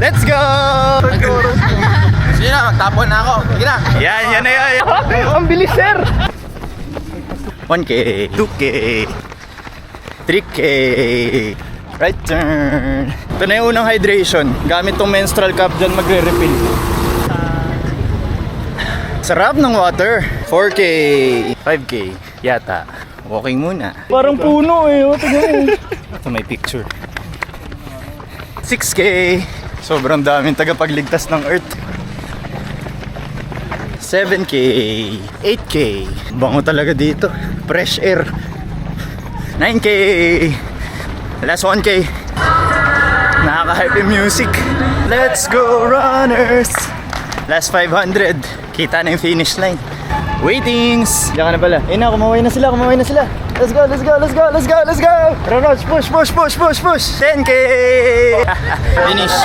Let's go! Sige na, magtapon na ako. Sige na. Yan na yan. Ang bilis, sir! 1K, 2K, 3K, right turn. Ito na yung unang hydration. Gamit tong menstrual cup dyan magre-refill. Sarap ng water. 4K, 5K, yata. Walking muna. Parang puno eh. O, tignan mo. Ito may picture. 6K. Sobrang daming tagapagligtas ng Earth. 7K, 8K. Bango talaga dito. Fresh air. 9K. Last 1K. Nakaka-hype yung music. Let's go runners. Last 500. Kita na yung finish line. Waitings. Diyan ka na pala. Ayun na, kumaway na sila. Let's go. Tara, Rods, push. 10K. Finish.